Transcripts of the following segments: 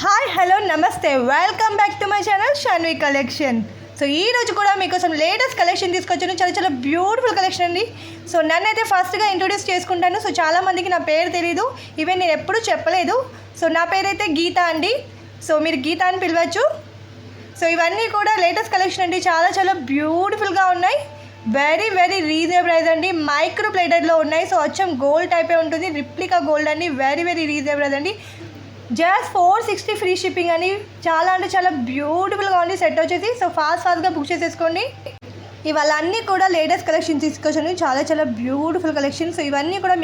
Hi hello నమస్తే welcome back to my channel Shanvi collection. So ఈ రోజు కూడా మీకోసం లేటెస్ట్ కలెక్షన్ తీసుకొచ్చాను. చాలా చాలా బ్యూటిఫుల్ కలెక్షన్ అండి. సో నన్నైతే ఫస్ట్గా ఇంట్రొడ్యూస్ చేసుకుంటాను. సో చాలామందికి నా పేరు తెలియదు, ఈవెన్ నేను ఎప్పుడూ చెప్పలేదు. సో నా పేరైతే గీత అండి. సో మీరు గీత అని పిలవచ్చు. సో ఇవన్నీ కూడా లేటెస్ట్ కలెక్షన్ అండి. చాలా చాలా బ్యూటిఫుల్గా ఉన్నాయి. వెరీ వెరీ రీజనబుల్ ప్రైస్ అండి. మైక్రో ప్లేటెడ్లో ఉన్నాయి. సో వచ్చం గోల్డ్ టైపే ఉంటుంది, రిప్లికా గోల్డ్ అండి. వెరీ వెరీ రీజనబుల్ ప్రైస్ అండి. జస్ట్ 460 ఫ్రీ షిప్పింగ్ అని. చాలా అంటే చాలా బ్యూటిఫుల్గా ఉంది సెట్ వచ్చేసి. సో ఫాస్ట్గా బుక్ చేసేసుకోండి. ఇవాళ అన్నీ కూడా లేటెస్ట్ కలెక్షన్ తీసుకొచ్చాను. చాలా చాలా బ్యూటిఫుల్ కలెక్షన్. సో ఇవన్నీ కూడా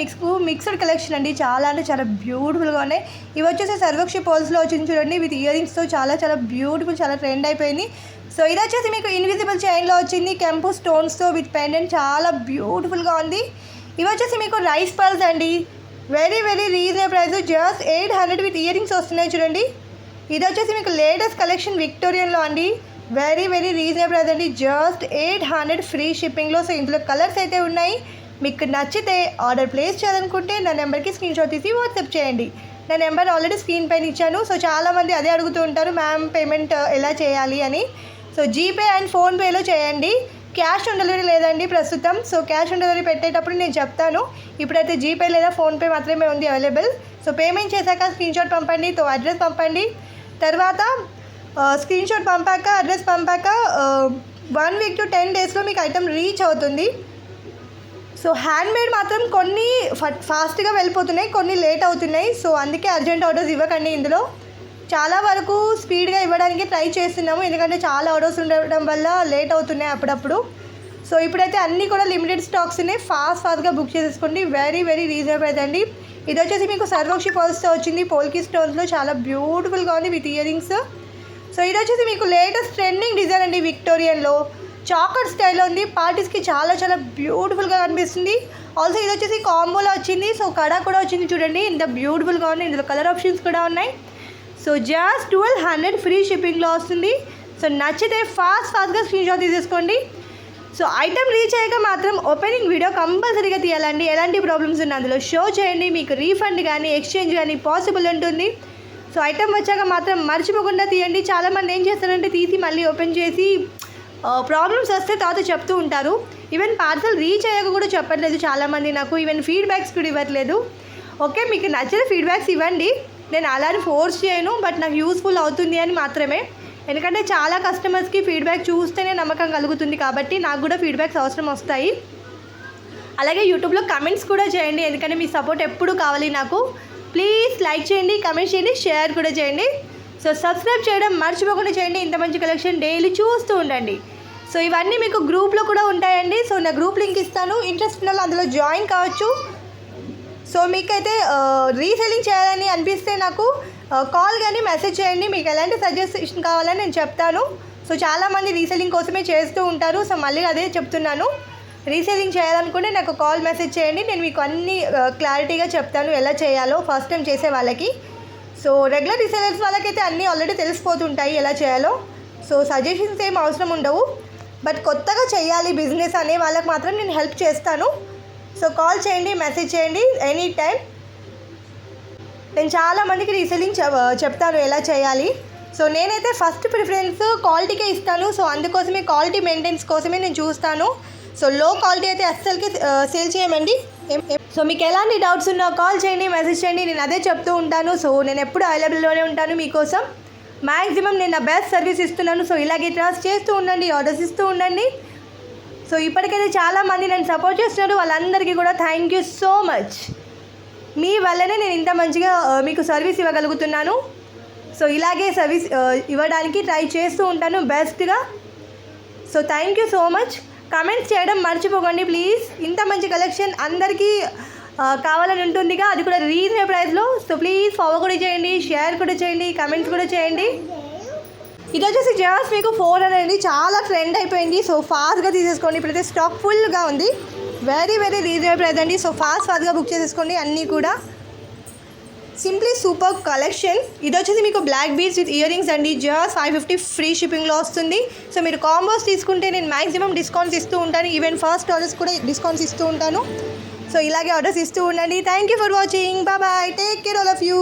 మిక్స్డ్ కలెక్షన్ అండి. చాలా అంటే చాలా బ్యూటిఫుల్గా ఉన్నాయి. ఇవి వచ్చేసి సర్వక్షి పోల్స్లో వచ్చింది చూడండి, విత్ ఇయర్ రింగ్స్తో. చాలా చాలా బ్యూటిఫుల్, చాలా ట్రెండ్ అయిపోయింది. సో ఇది వచ్చేసి మీకు ఇన్విజిబుల్ చైన్లో వచ్చింది, కెంపు స్టోన్స్తో విత్ పెండెంట్. చాలా బ్యూటిఫుల్గా ఉంది. ఇవి వచ్చేసి మీకు రైస్ పర్ల్స్ అండి. Very very reasonable price, just 800 with earrings వస్తున్నాయి చూడండి. ఇది వచ్చేసి మీకు లేటెస్ట్ కలెక్షన్ విక్టోరియన్లో అండి. వెరీ వెరీ రీజనబుల్ ప్రైస్ అండి. జస్ట్ 800 ఫ్రీ షిప్పింగ్లో. సో ఇందులో కలర్స్ అయితే ఉన్నాయి. మీకు నచ్చితే ఆర్డర్ ప్లేస్ చేయాలనుకుంటే నా నెంబర్కి స్క్రీన్ షాట్ తీసి వాట్సాప్ చేయండి. నా నెంబర్ ఆల్రెడీ స్క్రీన్ పైన ఇచ్చాను. సో చాలామంది అదే అడుగుతూ ఉంటారు, మ్యామ్ పేమెంట్ ఎలా చేయాలి అని. సో జీపే అండ్ ఫోన్పేలో చేయండి. క్యాష్ ఆన్ డెలివరీ లేదండి ప్రస్తుతం. సో క్యాష్ ఆన్ డెలివరీ పెట్టేటప్పుడు నేను చెప్తాను. ఇప్పుడైతే జీపే లేదా ఫోన్పే మాత్రమే ఉంది అవైలబుల్. సో పేమెంట్ చేశాక స్క్రీన్ షాట్ పంపండి, తో అడ్రస్ పంపండి. తర్వాత స్క్రీన్ షాట్ పంపాక, అడ్రస్ పంపాక 1 వీక్ టు 10 డేస్లో మీకు ఐటమ్ రీచ్ అవుతుంది. సో హ్యాండ్మేడ్ మాత్రం కొన్ని ఫాస్ట్గా వెళ్ళిపోతున్నాయి, కొన్ని లేట్ అవుతున్నాయి. సో అందుకే అర్జెంట్ ఆర్డర్స్ ఇవ్వకండి. ఇందులో చాలా వరకు స్పీడ్గా ఇవ్వడానికి ట్రై చేస్తున్నాము, ఎందుకంటే చాలా ఆర్డర్స్ ఉండడం వల్ల లేట్ అవుతున్నాయి అప్పుడప్పుడు. సో ఇప్పుడైతే అన్నీ కూడా లిమిటెడ్ స్టాక్స్ ఉన్నాయి. ఫాస్ట్గా బుక్ చేసేసుకోండి. వెరీ వెరీ రీజనబుల్ ప్రైస్ అండి. ఇది వచ్చేసి మీకు సర్వక్షి పర్ల్స్తో వచ్చింది, పోల్కి స్టోన్స్లో. చాలా బ్యూటిఫుల్గా ఉంది విత్ ఇయర్ రింగ్స్. సో ఇది వచ్చేసి మీకు లేటెస్ట్ ట్రెండింగ్ డిజైన్ అండి. విక్టోరియన్లో చాకర్ స్టైల్లో ఉంది. పార్టీస్కి చాలా చాలా బ్యూటిఫుల్గా కనిపిస్తుంది. ఆల్సో ఇది వచ్చేసి కాంబోలో వచ్చింది. సో కడా కూడా వచ్చింది చూడండి, ఇంత బ్యూటిఫుల్గా ఉంది. ఇందులో కలర్ ఆప్షన్స్ కూడా ఉన్నాయి. సో జస్ట్ 1200 ఫ్రీ షిప్పింగ్లో వస్తుంది. సో నచ్చితే ఫాస్ట్గా స్క్రీన్ షాట్ తీసేసుకోండి. సో ఐటమ్ రీచ్ అయ్యాక మాత్రం ఓపెనింగ్ వీడియో కంపల్సరీగా తీయాలండి. ఎలాంటి ప్రాబ్లమ్స్ ఉన్నా అందులో షో చేయండి. మీకు రీఫండ్ కానీ ఎక్స్చేంజ్ కానీ పాసిబుల్ ఉంటుంది. సో ఐటమ్ వచ్చాక మాత్రం మర్చిపోకుండా తీయండి. చాలామంది ఏం చేస్తారంటే తీసి మళ్ళీ ఓపెన్ చేసి ప్రాబ్లమ్స్ వస్తే తర్వాత చెప్తూ ఉంటారు. ఈవెన్ పార్సల్ రీచ్ అయ్యాక కూడా చెప్పట్లేదు చాలామంది నాకు. ఈవెన్ ఫీడ్బ్యాక్స్ కూడా ఇవ్వట్లేదు. ఓకే, మీకు నచ్చిన ఫీడ్బ్యాక్స్ ఇవ్వండి. నేను అలానే ఫోర్స్ చేయను, బట్ నాకు యూస్ఫుల్ అవుతుంది అని మాత్రమే. ఎందుకంటే చాలా కస్టమర్స్కి ఫీడ్బ్యాక్ చూస్తేనే నమ్మకం కలుగుతుంది, కాబట్టి నాకు కూడా ఫీడ్బ్యాక్స్ అవసరం వస్తాయి. అలాగే యూట్యూబ్లో కమెంట్స్ కూడా చేయండి, ఎందుకంటే మీ సపోర్ట్ ఎప్పుడు కావాలి నాకు. ప్లీజ్ లైక్ చేయండి, కమెంట్ చేయండి, షేర్ కూడా చేయండి. సో సబ్స్క్రైబ్ చేయడం మర్చిపోకుండా చేయండి. ఇంత మంచి కలెక్షన్ డైలీ చూస్తూ ఉండండి. సో ఇవన్నీ మీకు గ్రూప్లో కూడా ఉంటాయండి. సో నా గ్రూప్ లింక్ ఇస్తాను, ఇంట్రెస్ట్ ఉన్న వాళ్ళు అందులో జాయిన్ కావచ్చు. సో మీకైతే రీసెల్లింగ్ చేయాలని అనిపిస్తే నాకు కాల్ కానీ మెసేజ్ చేయండి. మీకు ఎలాంటి సజెషన్ కావాలని నేను చెప్తాను. సో చాలామంది రీసెల్లింగ్ కోసమే చేస్తూ ఉంటారు. సో మళ్ళీ అదే చెప్తున్నాను, రీసెల్లింగ్ చేయాలనుకుంటే నాకు కాల్ మెసేజ్ చేయండి. నేను మీకు అన్ని క్లారిటీగా చెప్తాను ఎలా చేయాలో, ఫస్ట్ టైం చేసే వాళ్ళకి. సో రెగ్యులర్ రీసెలర్స్ వాళ్ళకైతే అన్నీ ఆల్రెడీ తెలిసిపోతుంటాయి ఎలా చేయాలో. సో సజెషన్స్ ఏం అవసరం ఉండవు. బట్ కొత్తగా చేయాలి బిజినెస్ అనే వాళ్ళకి మాత్రం నేను హెల్ప్ చేస్తాను. సో కాల్ చేయండి, మెసేజ్ చేయండి ఎనీ టైం. నేను చాలామందికి రీసెల్లింగ్ చెప్తాను ఎలా చేయాలి. సో నేనైతే ఫస్ట్ ప్రిఫరెన్స్ క్వాలిటీకే ఇస్తాను. సో అందుకోసమే క్వాలిటీ మెయింటెనెన్స్ కోసమే నేను చూస్తాను. సో లో క్వాలిటీ అయితే అస్సలకి సేల్ చేయమండి. సో మీకు ఎలాంటి డౌట్స్ ఉన్నా కాల్ చేయండి, మెసేజ్ చేయండి, నేను అదే చెప్తూ ఉంటాను. సో నేను ఎప్పుడు అవైలబుల్లోనే ఉంటాను మీకోసం. మ్యాక్సిమం నేను నా బెస్ట్ సర్వీస్ ఇస్తున్నాను. సో ఇలాగే ట్రస్ట్ చేస్తూ ఉండండి, ఆర్డర్స్ ఇస్తూ ఉండండి. సో ఇప్పటికైతే చాలామంది నన్ను సపోర్ట్ చేస్తున్నారు, వాళ్ళందరికీ కూడా థ్యాంక్ యూ సో మచ్. మీ వల్లనే నేను ఇంత మంచిగా మీకు సర్వీస్ ఇవ్వగలుగుతున్నాను. సో ఇలాగే సర్వీస్ ఇవ్వడానికి ట్రై చేస్తూ ఉంటాను బెస్ట్గా. So thank you so much. Comments చేయడం మర్చిపోకండి ప్లీజ్. ఇంత మంచి కలెక్షన్ అందరికీ కావాలని ఉంటుందిగా, అది కూడా రీజనబుల్ ప్రైస్లో. సో ప్లీజ్ ఫార్వర్డ్ కూడా చేయండి, షేర్ కూడా చేయండి, కమెంట్స్ కూడా చేయండి. ఇది వచ్చేసి జస్ట్ మీకు 400 అండి. చాలా ట్రెండ్ అయిపోయింది. సో ఫాస్ట్గా తీసేసుకోండి. ఇప్పుడైతే స్టాక్ ఫుల్గా ఉంది. వెరీ వెరీ రీజనబుల్ ప్రైస్ అండి. సో ఫాస్ట్గా బుక్ చేసేసుకోండి అన్నీ కూడా. Simply super collection. ఇది వచ్చేసి మీకు black beads with earrings అండి. జస్ట్ 550 ఫ్రీ షిప్పింగ్లో వస్తుంది. సో మీరు కాంబోస్ తీసుకుంటే నేను మ్యాక్సిమం డిస్కౌంట్స్ ఇస్తూ ఉంటాను. ఈవెన్ ఫస్ట్ ఆర్డర్స్ కూడా డిస్కౌంట్స్ ఇస్తూ ఉంటాను. సో ఇలాగే ఆర్డర్స్ ఇస్తూ ఉండండి. Thank you for watching. Bye bye. Take care all of you.